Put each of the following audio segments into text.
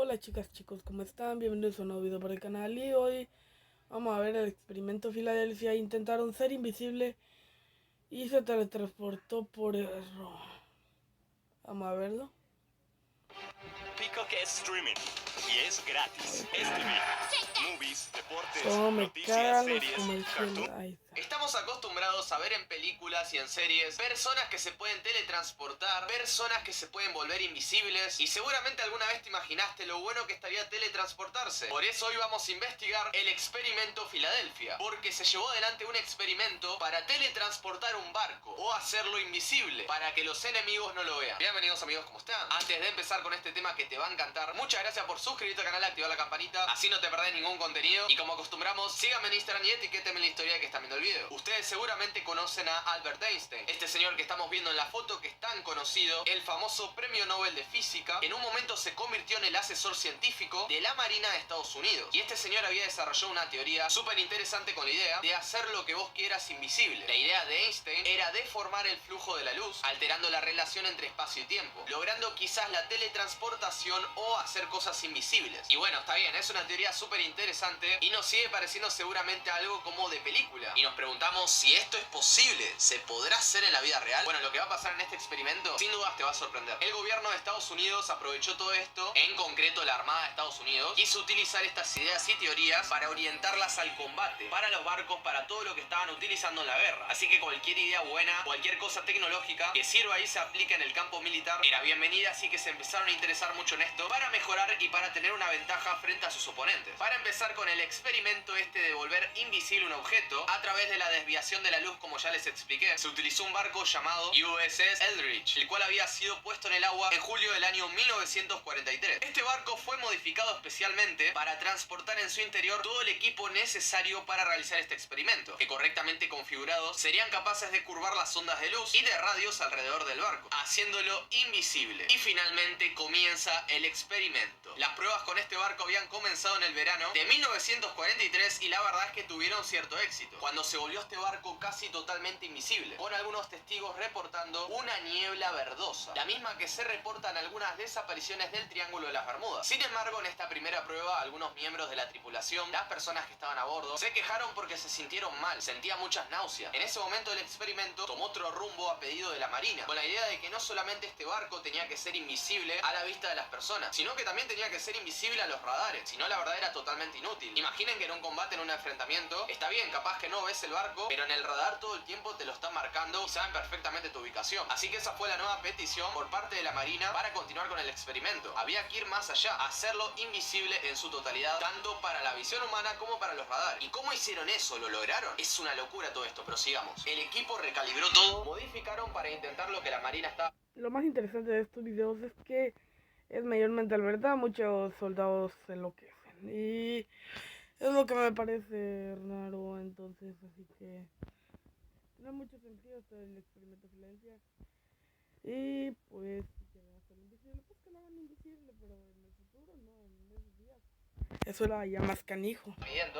Hola chicas, chicos, ¿cómo están? Bienvenidos a un nuevo video por el canal y hoy vamos a ver el experimento Filadelfia. Intentaron ser invisible y se teletransportó por error. Vamos a verlo. Peacock es streaming y es gratis. Es TV, movies, deportes, Cómo me noticias, cagan los series, comerciales. cartoons. Ahí está. Estamos acostumbrados a ver en películas y en series personas que se pueden teletransportar, personas que se pueden volver invisibles y seguramente alguna vez te imaginaste lo bueno que estaría teletransportarse. Por eso hoy vamos a investigar el experimento Filadelfia, porque se llevó adelante un experimento para teletransportar un barco o hacerlo invisible para que los enemigos no lo vean. Bienvenidos amigos, ¿cómo están? Antes de empezar con este tema que te va a encantar, muchas gracias por suscribirte al canal y activar la campanita, así no te perdés ningún contenido. Y como acostumbramos, síganme en Instagram y etiquétenme en la historia que están viendo el video. Ustedes seguramente conocen a Albert Einstein, este señor que estamos viendo en la foto, que es tan conocido, el famoso premio Nobel de Física, que en un momento se convirtió en el asesor científico de la Marina de Estados Unidos. Y este señor había desarrollado una teoría súper interesante con la idea de hacer lo que vos quieras invisible. La idea de Einstein era deformar el flujo de la luz, alterando la relación entre espacio y tiempo, logrando quizás la teletransportación o hacer cosas invisibles. Y bueno, está bien, es una teoría súper interesante y nos sigue pareciendo seguramente algo como de película. Y nos preguntamos si esto es posible, ¿se podrá hacer en la vida real? Bueno, lo que va a pasar en este experimento sin dudas te va a sorprender. El gobierno de Estados Unidos aprovechó todo esto, en concreto la Armada de Estados Unidos, quiso utilizar estas ideas y teorías para orientarlas al combate, para los barcos, para todo lo que estaban utilizando en la guerra. Así que cualquier idea buena, cualquier cosa tecnológica que sirva y se aplique en el campo militar era bienvenida, así que se empezaron a interesar mucho en esto para mejorar y para tener una ventaja frente a sus oponentes. Para empezar con el experimento este de volver invisible un objeto a través de la desviación de la luz, como ya les expliqué, se utilizó un barco llamado USS Eldridge, el cual había sido puesto en el agua en julio del año 1943. Este barco fue modificado especialmente para transportar en su interior todo el equipo necesario para realizar este experimento, que correctamente configurados serían capaces de curvar las ondas de luz y de radios alrededor del barco, haciéndolo invisible. Y finalmente comienza el experimento. Las pruebas con este barco habían comenzado en el verano de 1943 y la verdad es que tuvieron cierto éxito, cuando se volvió este barco casi totalmente invisible, con algunos testigos reportando una niebla verdosa, la misma que se reporta en algunas desapariciones del Triángulo de las Bermudas. Sin embargo, en esta primera prueba, algunos miembros de la tripulación, las personas que estaban a bordo, se quejaron porque se sintieron mal, sentían muchas náuseas. En ese momento el experimento tomó otro rumbo a pedido de la Marina, con la idea de que no solamente este barco tenía que ser invisible a la vista de las personas, sino que también tenía que ser invisible a los radares, si no la verdad era totalmente inútil. Imaginen que en un combate, en un enfrentamiento, está bien, capaz que no ves el barco, pero en el radar todo el tiempo te lo están marcando y saben perfectamente tu ubicación. Así que esa fue la nueva petición por parte de la Marina para continuar con el experimento. Había que ir más allá, hacerlo invisible en su totalidad, tanto para la visión humana como para los radares. ¿Y cómo hicieron eso? ¿Lo lograron? Es una locura todo esto, pero sigamos. El equipo recalibró todo, modificaron para intentar lo que la Marina estaba... Lo más interesante de estos videos es que es mayormente la verdad. Muchos soldados se enloquecen y es lo que me parece raro, entonces, así que tiene mucho sentido todo el experimento Filadelfia. Y pues, si quieren hacerlo invisible, pues que lo hagan invisible, pero en el futuro, no, en esos días. Eso era ya más canijo.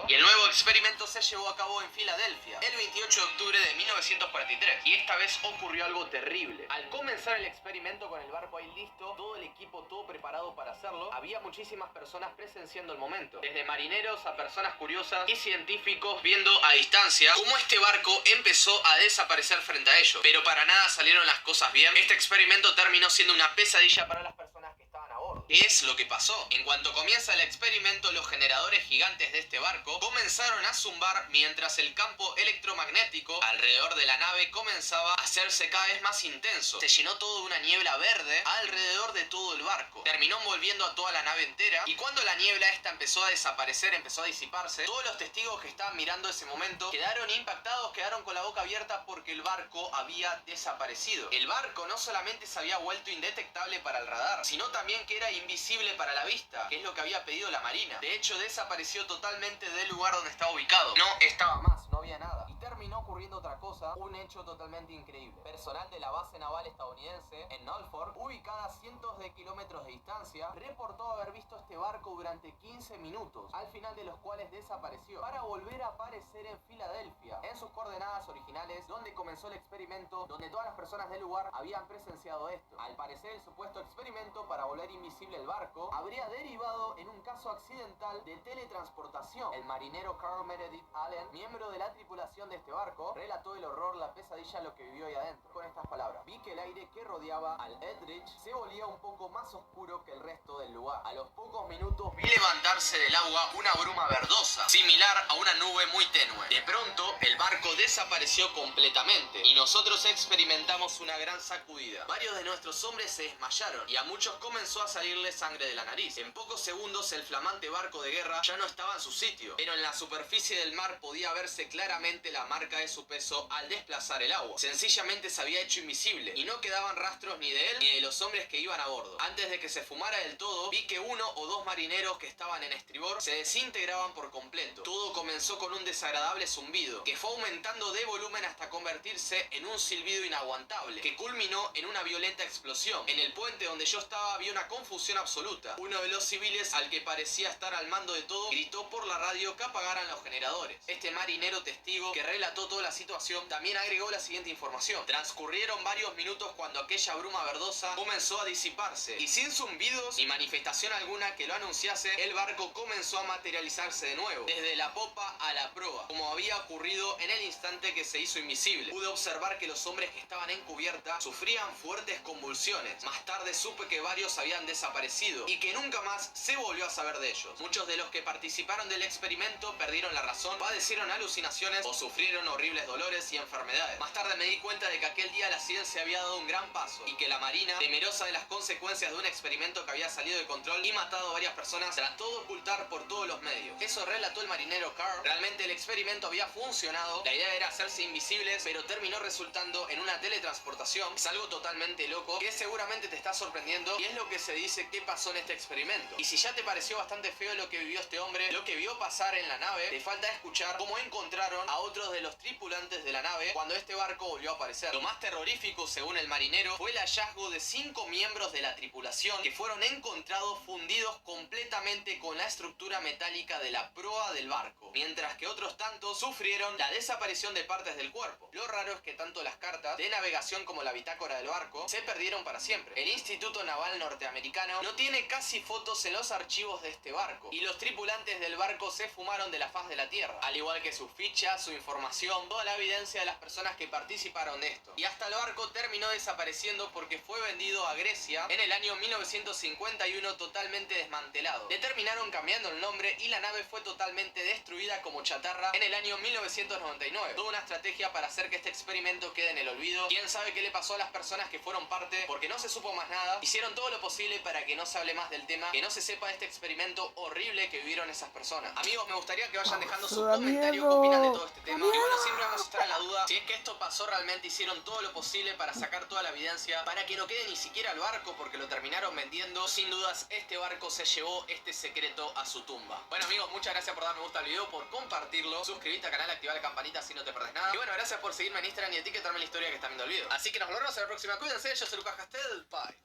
Y el nuevo experimento se llevó a cabo en Filadelfia el 28 de octubre de 1943. Y esta vez ocurrió algo terrible. Al comenzar el experimento con el barco ahí listo, todo el equipo, todo preparado para hacerlo, había muchísimas personas presenciando el momento. Desde marineros a personas curiosas y científicos viendo a distancia cómo este barco empezó a desaparecer frente a ellos. Pero para nada salieron las cosas bien. Este experimento terminó siendo una pesadilla para las personas que estaban a bordo. ¿Qué es lo que pasó? En cuanto comienza el experimento, los generadores gigantes de este barco comenzaron a zumbar mientras el campo electromagnético alrededor de la nave comenzaba a hacerse cada vez más intenso. Se llenó todo de una niebla verde alrededor de todo el barco. Terminó envolviendo a toda la nave entera y cuando la niebla esta empezó a desaparecer, empezó a disiparse, todos los testigos que estaban mirando ese momento quedaron impactados, quedaron con la boca abierta porque el barco había desaparecido. El barco no solamente se había vuelto indetectable para el radar, sino también que era invisible para la vista, que es lo que había pedido la Marina. De hecho, desapareció totalmente del lugar donde estaba ubicado. No estaba más, no había nada. Y terminó ocurriendo otra cosa, un hecho totalmente increíble. Personal de la base naval estadounidense en Norfolk, ubicada a cientos de kilómetros de distancia, reportó haber visto este barco durante 15 minutos, al final de los cuales desapareció, para volver a aparecer en Filadelfia, en sus coordenadas originales, donde comenzó el experimento, donde todas las personas del lugar habían presenciado esto. Al parecer, el supuesto experimento para volver invisible el barco habría derivado en un caso accidental de teletransportación. El marinero Carl Meredith Allen, miembro de la tripulación de este barco, relató el horror, la pesadilla, lo que vivió ahí adentro. Con estas palabras: vi que el aire que rodeaba al Eldridge se volvía un poco más oscuro que el resto del lugar. A los pocos minutos vi levantarse del agua una bruma verdosa, similar a una nube muy tenue. De pronto, el barco desapareció completamente y nosotros experimentamos una gran sacudida. Varios de nuestros hombres se desmayaron y a muchos comenzó a salirle sangre de la nariz. En pocos segundos, el flamante barco de guerra ya no estaba en su sitio, pero en la superficie del mar podía verse claramente la marca de su peso al desplazar el agua. Sencillamente se había hecho invisible y no quedaban rastros ni de él ni de los hombres que iban a bordo. Antes de que se fumara del todo, vi que uno o dos marineros que estaban en estribor se desintegraban por completo. Todo comenzó con un desagradable zumbido que fue aumentando de volumen hasta convertirse en un silbido inaguantable, que culminó en una violenta explosión. En el puente donde yo estaba había una confusión absoluta. Uno de los civiles, al que parecía estar al mando de todo, gritó por la radio que apagaran los generadores. Este marinero testigo, que relató toda la situación, también agregó la siguiente información: transcurrieron varios minutos cuando aquella bruma verdosa comenzó a disiparse, y sin zumbidos ni manifestación alguna que lo anunciase, el barco comenzó a materializarse de nuevo, desde la popa a la proa, como había ocurrido en el instante que se hizo invisible. Pude observar que los hombres que estaban en cubierta sufrían fuertes convulsiones. Más tarde supe que varios habían desaparecido y que nunca más se volvió a saber de ellos. Muchos de los que participaron del experimento perdieron la razón, padecieron alucinaciones o sufrieron horribles dolores y enfermedades. Más tarde me di cuenta de que aquel día la ciencia había dado un gran paso y que la Marina, temerosa de las consecuencias de un experimento que había salido de control y matado a varias personas, trató de ocultar por todos los medios. Eso relató el marinero Carl. Realmente el experimento había funcionado, la idea era hacerse invisibles, pero terminó resultando en una teletransportación. Es algo totalmente loco que seguramente te está sorprendiendo y es lo que se dice que pasó en este experimento. Y si ya te pareció bastante feo lo que vivió este hombre, lo que vio pasar en la nave, te falta escuchar cómo encontraron a otros de los tripulantes de la nave cuando este barco volvió a aparecer. Lo más terrorífico, según el marinero, fue el hallazgo de 5 miembros de la tripulación que fueron encontrados fundidos completamente con la estructura metálica de la proa del barco, mientras que otros tantos sufrieron la desaparición de partes del cuerpo. Lo raro es que tanto las cartas de navegación como la bitácora del barco se perdieron para siempre. El Instituto Naval norteamericano no tiene casi fotos en los archivos de este barco, y los tripulantes del barco se fumaron de la faz de la tierra, al igual que sus fichas, su información, toda la evidencia de las personas que participaron de esto. Y hasta el barco terminó desapareciendo porque fue vendido a Grecia en el año 1951 totalmente desmantelado. Le terminaron cambiando el nombre y la nave fue totalmente destruida como chatarra en el año 1999. Toda una estrategia para hacer que este experimento quede en el olvido. Quién sabe qué le pasó a las personas que fueron parte, porque no se supo más nada. Hicieron todo lo posible para que no se hable más del tema, que no se sepa de este experimento horrible que vivieron esas personas. Amigos, me gustaría que vayan dejando su comentario, qué opinan de todo este tema. Y bueno, siempre vamos a estar en la duda si es que esto pasó realmente. Hicieron todo lo posible para sacar toda la evidencia, para que no quede ni siquiera el barco, porque lo terminaron vendiendo. Sin dudas, este barco se llevó este secreto a su tumba. Bueno, amigos, muchas gracias por dar me gusta al video, por compartirlo, suscribirte al canal, activar la campanita si no te perdés nada. Y bueno, gracias por seguirme en Instagram y etiquetarme en la historia que están viendo el video. Así que nos vemos en la próxima. Cuídense, yo soy Lucas Castel. Bye.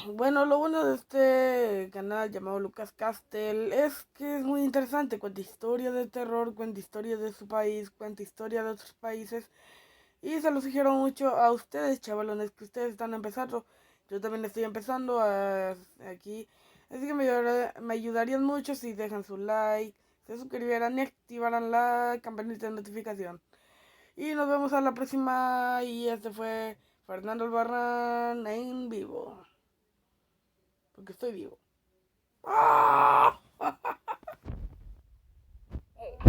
Bueno, lo bueno de este canal llamado Lucas Castel es que es muy interesante. Cuenta historias de terror, cuenta historias de su país, cuenta historias de otros países. Y se lo sugiero mucho a ustedes, chavalones, que ustedes están empezando. Yo también estoy empezando aquí. Así que me ayudarían mucho si dejan su like, se suscribieran y activaran la campanita de notificación. Y nos vemos a la próxima. Y este fue Fernando Albarrán en vivo. Porque estoy vivo. ¡Ah!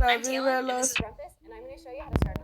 Hey, I'm Taylor, and this is Rumpus, and I'm going to show you how to start